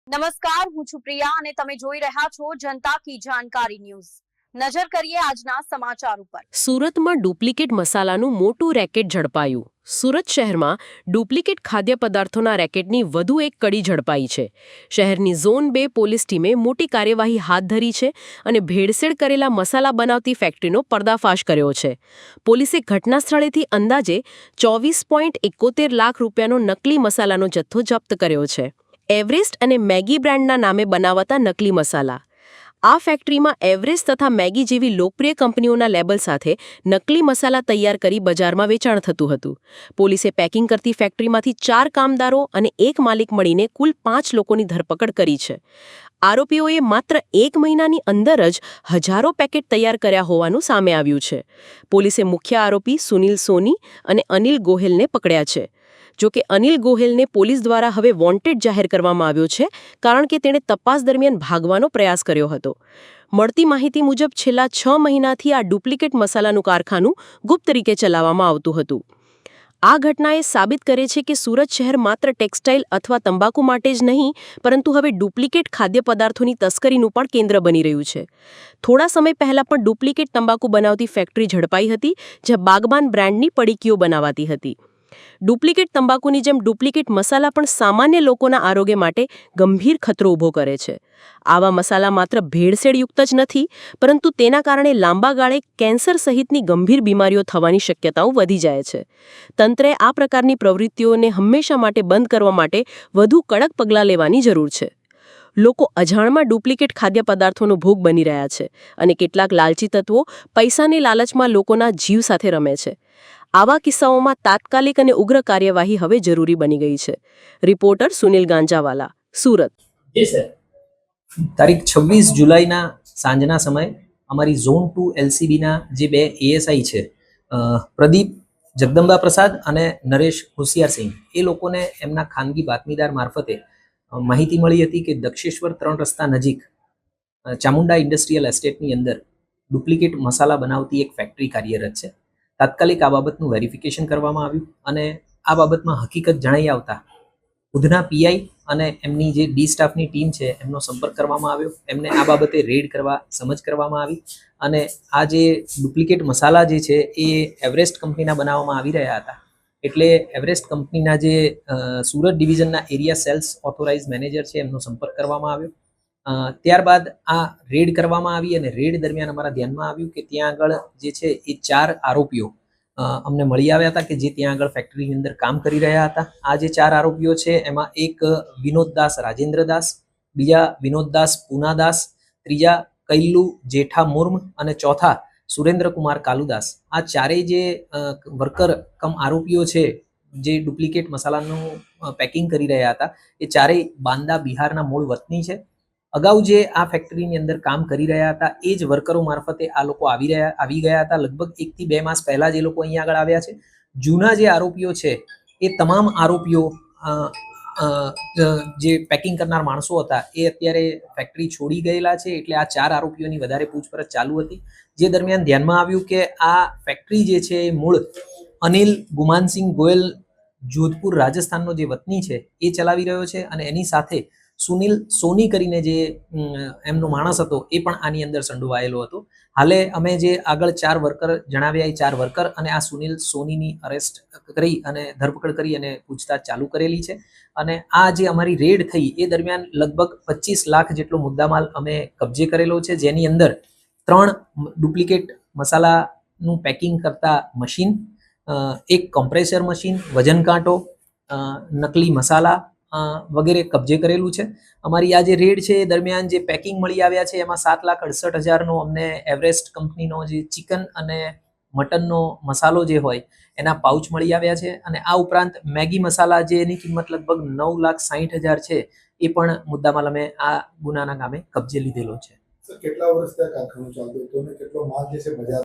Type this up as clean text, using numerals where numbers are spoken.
નમસ્કાર, હું છું પ્રિયા અને તમે જોઈ રહ્યા છો જનતા કી જાણકારી ન્યૂઝ। નજર કરીએ આજના સમાચાર ઉપર। સુરતમાં ડુપ્લિકેટ મસાલાનું મોટું રેકેટ ઝડપાયું। સુરત શહેરમાં ડુપ્લિકેટ ખાદ્ય પદાર્થોના રેકેટની વધુ એક કડી ઝડપાઈ છે। શહેરની ઝોન 2 પોલીસ ટીમે મોટી કાર્યવાહી હાથ ધરી છે અને ભેળસેળ કરેલા મસાલા બનાવતી ફેક્ટરીનો પર્દાફાશ કર્યો છે। પોલીસે ઘટના સ્થળેથી અંદાજે 24.71 લાખ રૂપિયાનો નકલી મસાલાનો જથ્થો જપ્ત કર્યો છે। એવરેસ્ટ અને મેગી બ્રાન્ડના નામે બનાવાતા નકલી મસાલા। આ ફેક્ટરીમાં એવરેસ્ટ તથા મેગી જેવી લોકપ્રિય કંપનીઓના લેબલ સાથે નકલી મસાલા તૈયાર કરી બજારમાં વેચાણ થતું હતું। પોલીસે પેકિંગ કરતી ફેક્ટરીમાંથી 4 કામદારો અને 1 માલિક મળીને કુલ 5 લોકોની ધરપકડ કરી છે। આરોપીઓએ માત્ર 1 મહિનાની અંદર જ હજારો પેકેટ તૈયાર કર્યા હોવાનું સામે આવ્યું છે। પોલીસે મુખ્ય આરોપી સુનિલ સોની અને અનિલ ગોહેલને પકડ્યા છે। જોકે અનિલ ગોહેલને પોલીસ દ્વારા હવે વોન્ટેડ જાહેર કરવામાં આવ્યો છે કારણ કે તેણે તપાસ દરમિયાન ભાગવાનો પ્રયાસ કર્યો હતો। મળતી માહિતી મુજબ છેલ્લા 6 મહિનાથી આ ડુપ્લિકેટ મસાલાનું કારખાનું ગુપ્ત રીતે ચલાવવામાં આવતું હતું। આ ઘટનાએ સાબિત કરે છે કે સુરત શહેર માત્ર ટેક્સટાઇલ અથવા તંબાકુ માટે જ નહીં પરંતુ હવે ડુપ્લિકેટ ખાદ્ય પદાર્થોની તસ્કરીનું પણ કેન્દ્ર બની રહ્યું છે। થોડા સમય પહેલા પણ ડુપ્લિકેટ તંબાકુ બનાવતી ફેક્ટરી ઝડપાઈ હતી જ્યાં બાગબાન બ્રાન્ડની પડીકીઓ બનાવાતી હતી। ડુપ્લિકેટ તંબાકુની જેમ ડુપ્લિકેટ મસાલા પણ સામાન્ય લોકોના આરોગ્ય માટે ગંભીર ખતરો ઊભો કરે છે। આવા મસાલા માત્ર ભેળસેળયુક્ત જ નથી પરંતુ તેના કારણે લાંબા ગાળે કેન્સર સહિતની ગંભીર બીમારીઓ થવાની શક્યતાઓ વધી જાય છે। તંત્રે આ પ્રકારની પ્રવૃત્તિઓને હંમેશા માટે બંધ કરવા માટે વધુ કડક પગલાં લેવાની જરૂર છે। લોકો અજાણમાં ડુપ્લિકેટ ખાદ્ય પદાર્થોનો ભોગ બની રહ્યા છે અને કેટલાક લાલચી તત્વો પૈસાની લાલચમાં લોકોના જીવ સાથે રમે છે। આવા કિસ્સાઓમાં તાત્કાલિક અને ઉગ્ર કાર્યવાહી હવે જરૂરી બની ગઈ છે। રિપોર્ટર સુનિલ ગાંજાવાલા, સુરત। તારીખ 26 જુલાઈના સાંજના સમયે અમારી ઝોન 2 એલસીબીના જે 2 એએસઆઈ છે પ્રદીપ જગદંબા પ્રસાદ અને નરેશ હોશિયારસિંહ એ લોકોને એમના ખાનગી બાતમીદાર મારફતે માહિતી મળી હતી કે દક્ષેશ્વર 3 રસ્તા નજીક ચામુંડા ઇન્ડસ્ટ્રીયલ એસ્ટેટની અંદર ડુપ્લિકેટ મસાલા બનાવતી એક ફેક્ટરી કાર્યરત છે। તાત્કાલિક આ બાબતનું વેરિફિકેશન કરવામાં આવ્યું અને આ બાબતમાં હકીકત જણાઈ આવતા ઉધના પીઆઈ અને એમની જે ડી સ્ટાફની ટીમ છે એમનો સંપર્ક કરવામાં આવ્યો। એમને આ બાબતે રેડ કરવા સમજ કરવામાં આવી અને આ જે ડુપ્લિકેટ મસાલા જે છે એ એવરેસ્ટ કંપનીના બનાવવામાં આવી રહ્યા હતા। એટલે એવરેસ્ટ કંપનીના જે સુરત ડિવિઝનના એરિયા સેલ્સ ઓથોરાઇઝ મેનેજર છે એમનો સંપર્ક કરવામાં આવ્યો। ત્યારબાદ આ રેડ કરવામાં આવી અને રેડ દરમિયાન અમારા ધ્યાનમાં આવ્યું કે ત્યાં આગળ જે છે એ 4 આરોપીઓ અમને મળી આવ્યા હતા કે જે ત્યાં આગળ ફેક્ટરીની અંદર કામ કરી રહ્યા હતા। આ જે 4 આરોપીઓ છે એમાં એક વિનોદદાસ રાજેન્દ્રદાસ, બીજા વિનોદદાસ પૂનાદાસ, ત્રીજા કૈલ્લુ જેઠા મુર્મ અને ચોથા સુરેન્દ્રકુમાર કાલુદાસ। આ ચારેય જે વર્કર કમ આરોપીઓ છે જે ડુપ્લિકેટ મસાલાનું પેકિંગ કરી રહ્યા હતા એ ચારેય બાંદા બિહારના મૂળ વતની છે। અગાઉ જે આ ફેક્ટરીની અંદર કામ કરી રહ્યા હતા એ જ વર્કરો મારફતે આ લોકો આવી ગયા હતા। લગભગ 1 થી 2 માસ પહેલા જ એ લોકો અહીંયા આગળ આવ્યા છે। જૂના જે આરોપીઓ છે એ તમામ આરોપીઓ જે પેકિંગ કરનાર માણસો હતા એ અત્યારે ફેક્ટરી છોડી ગયેલા છે। એટલે આ 4 આરોપીઓની વધારે પૂછપરછ ચાલુ હતી જે દરમિયાન ધ્યાનમાં આવ્યું કે આ ફેક્ટરી જે છે એ મૂળ અનિલ ગુમાનસિંહ ગોયલ જોધપુર રાજસ્થાનનો જે વતની છે એ ચલાવી રહ્યો છે અને એની સાથે સુનિલ સોની કરીને જે એમનો માણસ હતો એ પણ આની અંદર સંડોવાયેલો હતો। હાલે અમે જે આગળ 4 વર્કર જણાવ્યા એ 4 વર્કર અને આ સુનિલ સોનીની અરેસ્ટ કરી અને ધરપકડ કરી અને પૂછતાછ ચાલુ કરેલી છે। અને આ જે અમારી રેડ થઈ એ દરમિયાન લગભગ 25 લાખ જેટલો મુદ્દામાલ અમે કબજે કરેલો છે જેની અંદર 3 ડુપ્લિકેટ મસાલાનું પેકિંગ કરતા મશીન, એક કોમ્પ્રેસર મશીન, વજન કાંટો, નકલી મસાલા વગેરે કબજે કરેલું છે। અમારી આ જે રેડ છે એ દરમિયાન જે પેકિંગ મળી આવ્યા છે એમાં 7,68,000નો અમને એવરેસ્ટ કંપનીનો જે ચિકન અને મટનનો મસાલો જે હોય એના પાઉચ મળી આવ્યા છે અને આ ઉપરાંત મેગી મસાલા જેની કિંમત લગભગ 9,60,000 છે એ પણ મુદ્દામાલ અમે આ ગુનાના કામે કબજે લીધેલો છે। કેટલા વર્ષથી આ કારખાનું ચાલતું હતું અને કેટલો માલ જે છે બજાર